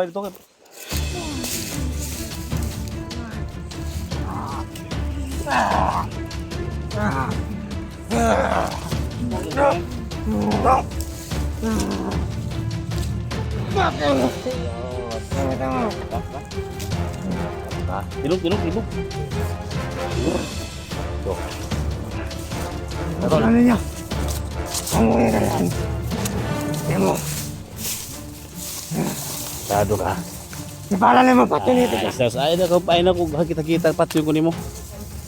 Dito. Ilog. Tuh. Ano niya? Panguhin ka lang. Demo. Sado ka. Ipala naman pati nito ka. Ay na ko pain ako kita patyo ko nimo.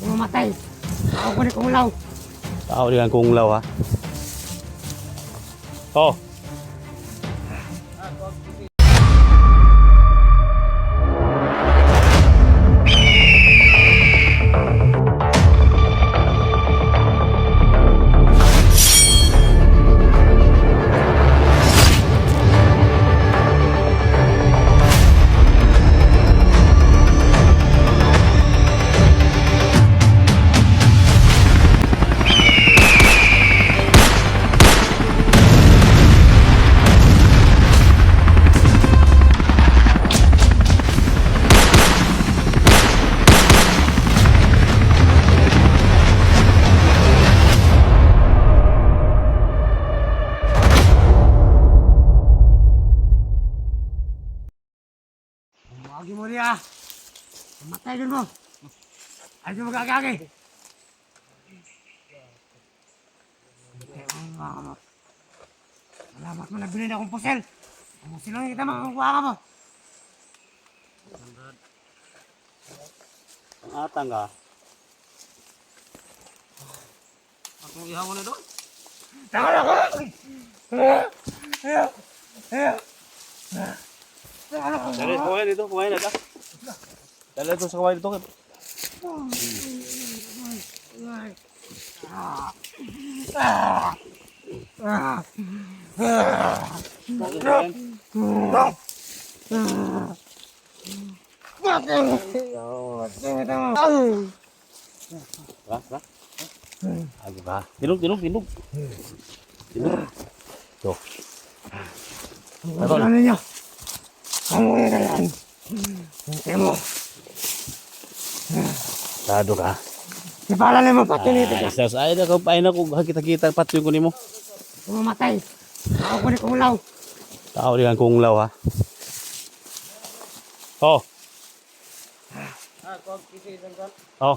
Mamatay. Ako ko ni kumulaw. Tao dengan kunglaw ha. Oh. Magi mo niya. Mamatay din mo. Ay di magagagi. Salamat mo na bilhin akong pusel. Kung silang kita makakuha ka mo. Atang ka. Akong ihaw mo na doon. Takal ako! Dali, kumain na ka. Dali ito sa kumain dito. Ako ka. Tinog. Tuh. Ano niya? Panguhin ka lang. Demo. Sado ka. Ipala naman pati nito ka. Ay na ko pain ako kita patyo ko nimo. Mamatay. Ako ko ni kumulaw. Tao dengan kunglaw ha. Oh. Oh.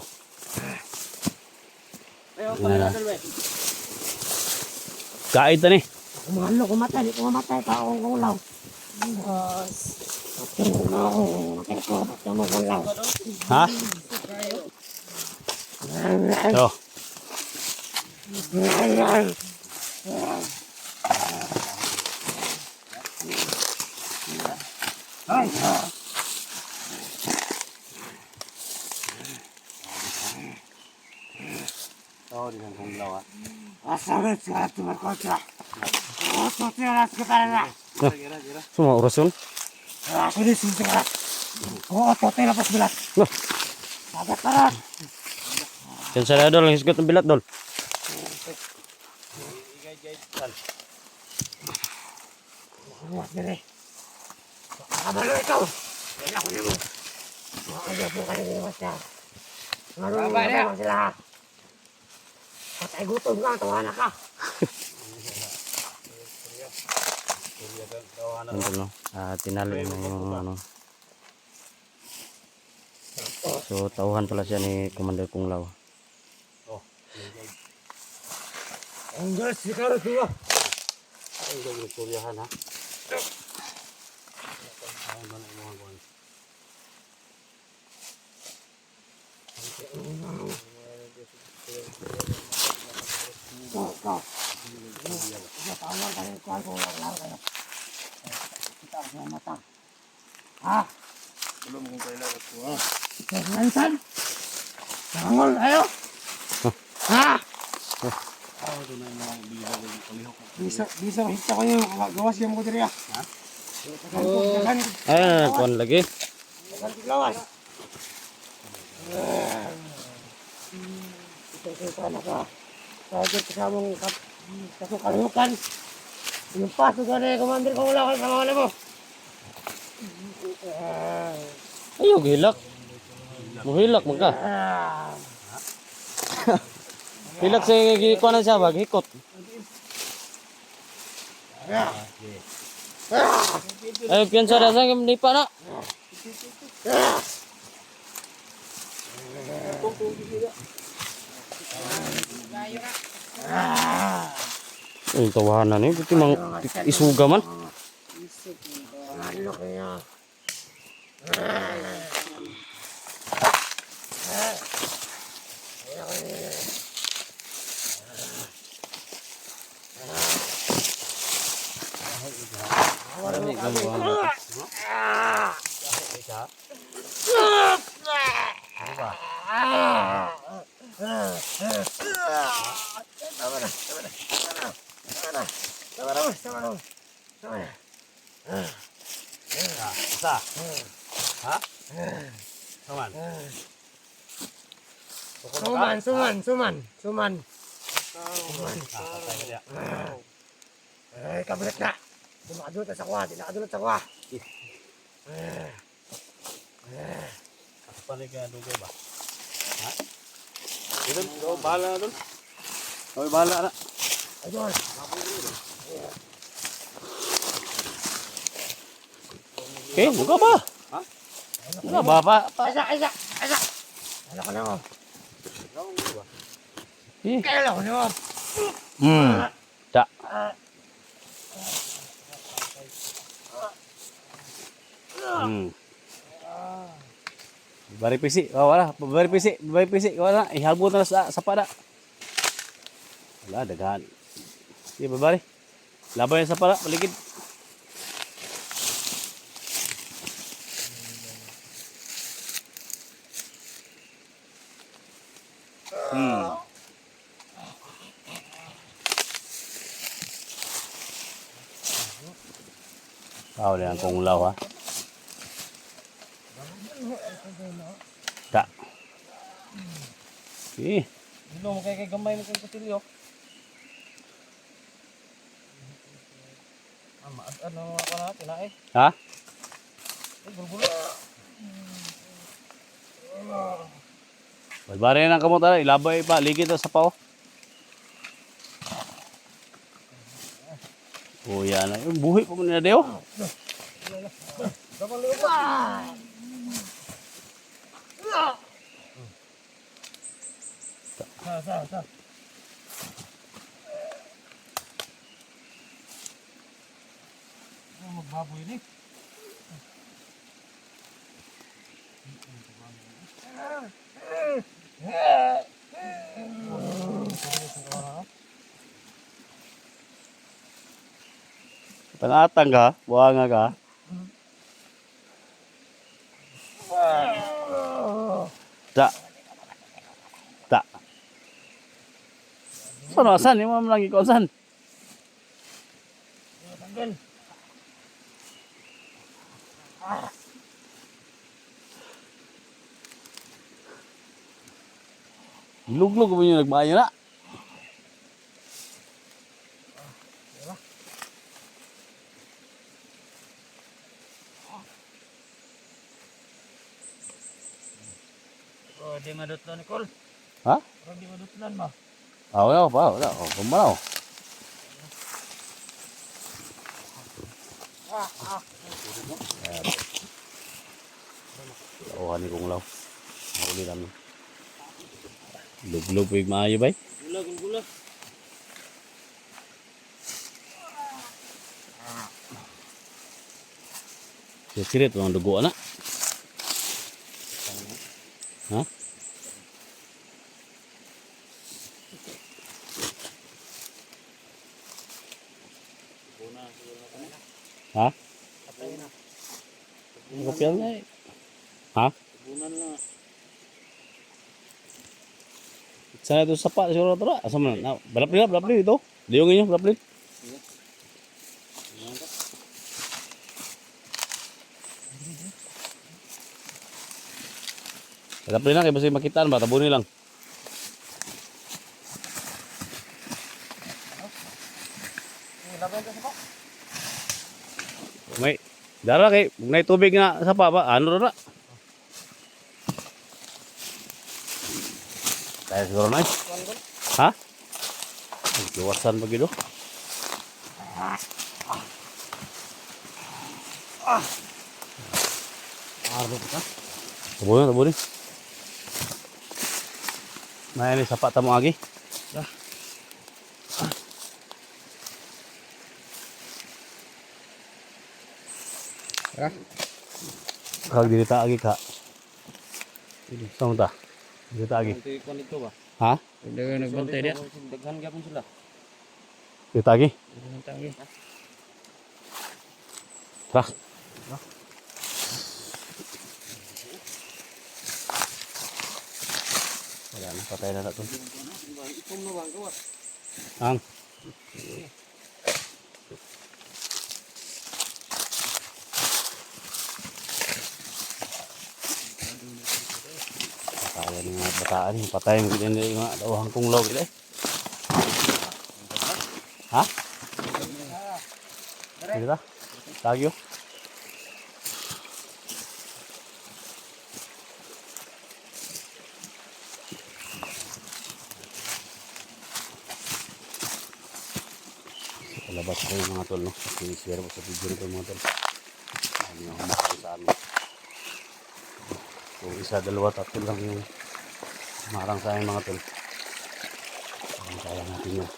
Kahit na ni. Kumalo, kumatay. Di ko mamatay pa akong kumulaw. Ha? Oh. Ay! Tao dengan kunglaw ha. Asal sekarang cuma kontra. Oh, sosial sekarang lah. Semua urusan. Aku di sini sekarang. Oh, total apa sebelah? Loh, Ada karat. yan sa dol, hisgot ng bilat dol. Buat diri. Kabalo ikaw. Wala ko nimo. Wala po kayo nimo siya. Ngayon ba sila? Patay gutom ka, tawanan ka. Ano, tinalo na yung ano. So, tauhan pala siya ni Commander Kunglaw. Ang gas, ikaw tuwa. Ay, hindi kuryahan ha. Kau. Tawag ka rin ko wala kayo. Kita sa mata. Ha? Belum kung kailangan ko ha. Kailangan? Tangol ayo. Ha? Bisa hita ko yung gawas yung mo diri ah. Ha? Ay, kuan lagi. Gawas. Ito sana ka. Kaya kasamong kasukalukan. Yung paso ka na, Commander, kung wala ka sa mga mo. Ayaw, hilak. Muhilak mo ka. Hilak sa kuha siya ba? Hikot. Ay, piyansa na sa nipa na. Ay, tawanan eh. Buti mang isuga man. Ano kaya? Isa. Ha? Kaman. Suman. Patay ka diya. Ay, kabulat na. Dinakadulot sa kuha. Panik ka dugay ba? Ha? Idol, ikaw bahala na doon. Ikaw bahala na. Ayun. Okay, buka ba? Ha? Buka ba pa? Isa. Ano ko na mo? Eh. Kailan ko na mo? Da. Bari pisi, wala. Bari pisi, wala. Ihalbo na sa pada. Wala, daghan. Sige, bari. Laban sa pada, paligid. Tahu dengan kong ulaw ha. Tak. Dilo mo kay gamay mo kang kutilyo. Ano ako na tinae? Ha? Gulgulo. Balbare na kamo tara, ilabay pa ligid sa pao. Oh yan na. Yung buhi pa mo na deo. Sa. Magbaboy ni. Panatang ka, buhanga ka. Tak. Tak. Saan asan? Yung mga lagi ko asan? Luglog mo yung nagmaayo na. Oh, di madutlan ni Kol. Ha? Pero di madutlan mo. Wala pa, wala. Oh, kumalaw. Oh, ni kong law. Huli namin. Luglog po yung maayo ba? Gula. Sirit, mga dugo na. Ha? Ha? Ang kapil na eh. Ha? Bunan lang. Sana itu sapa siguro to. Asa man? Na, balapli ito. Diyong inyo, balapli. Balapli na kay basta makitaan ba tabuni lang. Dara kay may tubig nga sapa ba? Ano ra? Kaya siguro na. Ha? Iwasan pa gido. Arlo ka. Tabo ni. May ni sapa ta mo agi. Tara. Kag dili ta agi ka. Saan ta? Dili ta agi. Ito ikon ito ba? Ha? Dagan nagbantay dia. Daghan gyapon sila. Dili ta agi. Daghan tangi. Tara. Wala na, patay na natin. Ikom na bang gawas? Ang. Patayan ng mga bataan. Patayan ko din yung mga dawahang kunglaw. Ha? Sige ta? Tagyo? Labas ko yung mga tol, no? Kasi share ko sa video nito mga tol. Ano yung humakay sa amin. So, isa, dalawa, tatlo lang yung humarang sa amin mga tol. Kaya natin yun.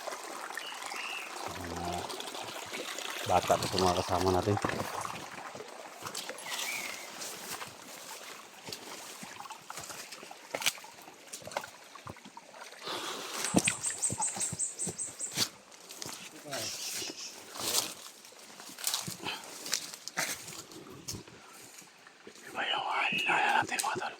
Mga bata pa sa mga kasama natin. Natin mga tol.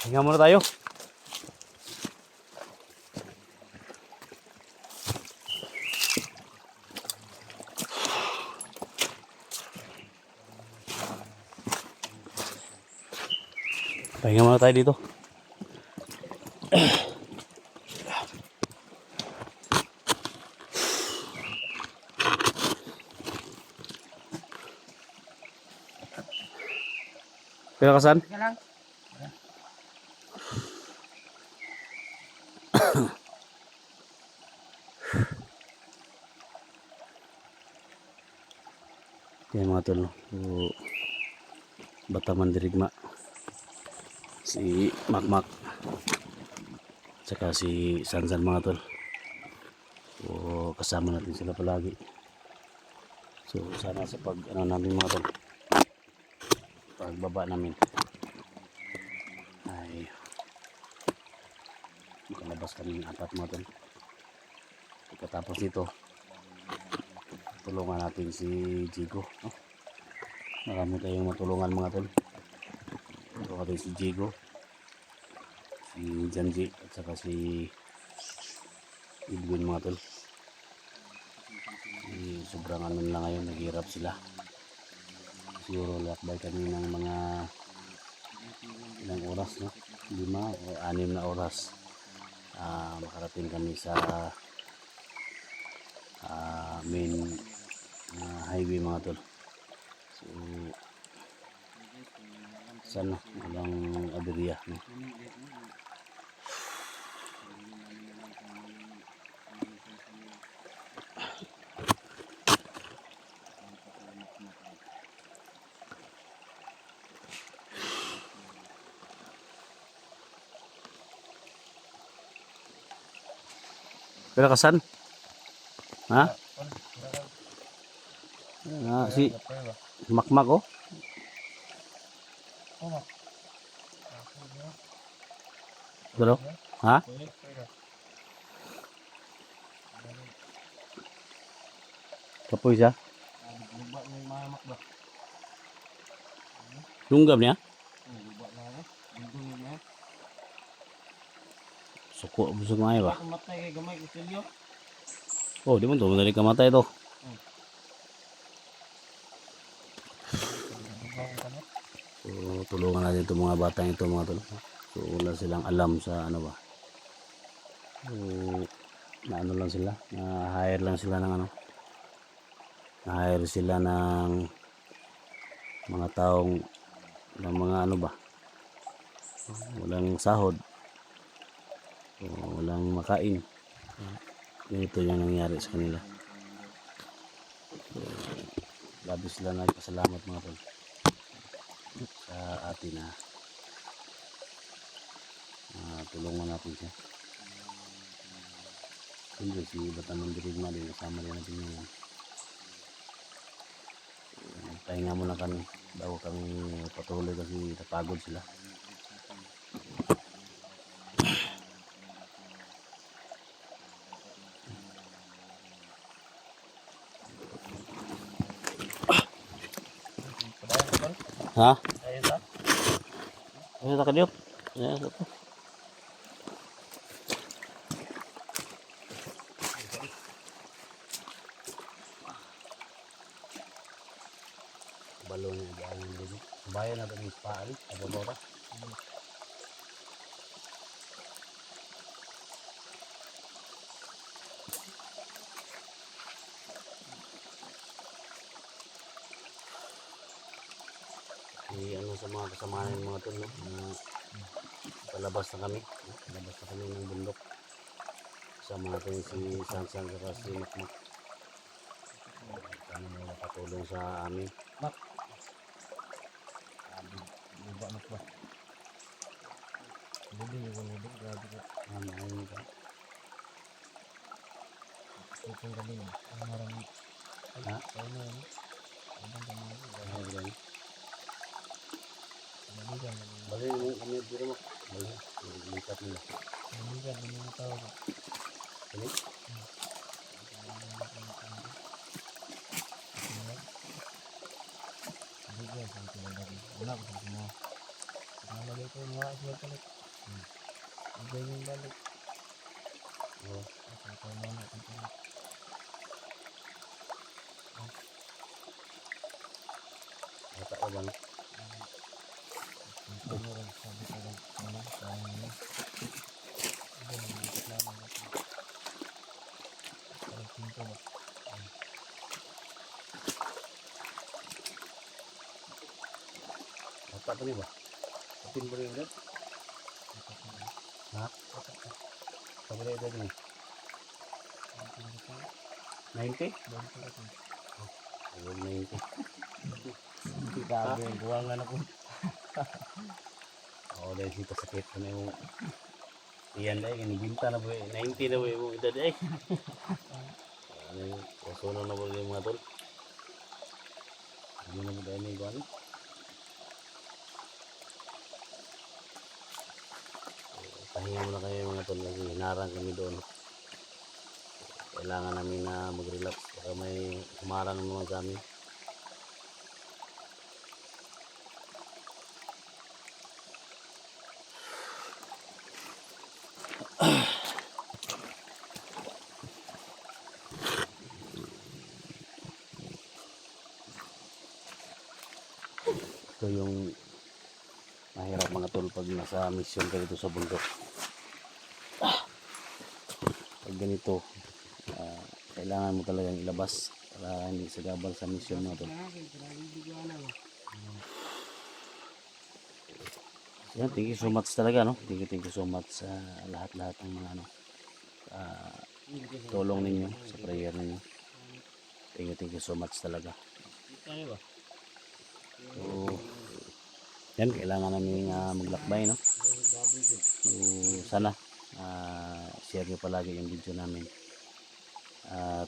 Hinga muna tayo. Pahinga muna tayo dito. Pero kasan? Sige lang. Yan mga tol, no? So, Bataman Dirigma, si Makmak, saka si Sansan mga tol. So, kasama natin sila palagi. So sana sa pag ano namin mga tol, pagbaba namin ay makalabas kami ng apat mga tol. Pagkatapos nito, tulungan natin si Jigo, no? Marami tayong matulungan mga tol. Tulungan natin si Jigo, si Janji at saka si Edwin mga tol. Sobrang ano nila ngayon, naghihirap sila. Siguro lakbay kami ng mga ilang oras, no? 5 o 6 na oras. Makarating kami sa main highway mga tol. So sana walang aberya, no? Pero kasan? Ha? Si Makmak, oh. Pero, ha? Kapoy siya? Lunggam niya? Suko, busog nga ba? Matay kay gamay kutilyo. Oh, di mo to, madali kamatay to. So, tulungan natin itong mga batang ito mga tol. So, wala silang alam sa ano ba. So, na ano lang sila, na-hire lang sila ng ano. Na-hire sila ng mga taong ng mga ano ba. Walang sahod. So, walang makain. Ganito yung nangyari sa kanila. So, labis sila nagpasalamat mga tol sa atin na tulungan natin siya. Siyempre si Batang Mandirigma din, kasama rin natin ngayon. Nagpahinga muna kami bago kami patuloy kasi napagod sila. Ha? Ayun na kadiyot. Ayun na. Balon yung daanan dito. Bayan na ito yung paari. Ababora. Ano sa mga kasamahan ng mga tulo na palabas na kami. Palabas na kami ng bundok. Kasama natin si Sansan at si Makmak. Kami na nakatulong sa amin. Mak! Luba na ba? Lubi yung gulubog. Grabe ka. Ayun ka. Itong gabi mo. Ang marami. Ha? Ayun na yun. Abang kami. Ayun na. Bali mo kami dito mo. Bali. Lipat nila. Lipat ng mga tao. Bali? Wala ko sa mga. Nalagay ko yung mga aswal palit. Ibay yung balik. Oo. Ako ko na natin palit. Mata ko ba no? Sabi ko lang ano, sayang nyo. Ibay yung reklamo natin. Parang pinto ba? Mata pa niyo ba? Kapin ba rin ulit? Ha? Sabi rin ulit niyo? 90? 90. Grabe, buwangan ako. Oo, dahil sito sakit ko na yung iyan dahil, kanibinta na po 90 na po yung edad dahil. Ano yung kasunod na po yung mga tol. Ano na po dahil na yung buwan. Pahinga muna kayo mga tol kasi hinarang kami doon. Kailangan namin na mag-relax baka may humarang naman sa amin. Ito yung mahirap mga tol pag nasa mission ka dito sa bundok. Pag ganito kailangan mo talagang ilabas para hindi sagabal sa mission mo tol. So, thank you so much talaga no. Thank you so much sa lahat-lahat ng mga ano tulong ninyo sa prayer ninyo. Thank you so much talaga. So, yan, kailangan namin maglakbay, no? So, sana share nyo palagi yung video namin. At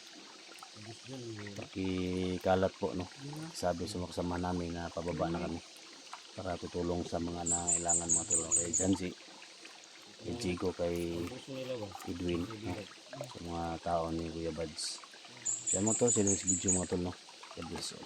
pakikalat po, no? Sabi sa mga kasama namin na pababa na kami para tutulong sa mga nangailangan mga tulong kay Janji, kay Jigo, kay Edwin, no? Sa mga tao ni Kuya Bads. Yan mo to, sila sa video mga tol, no? God bless you.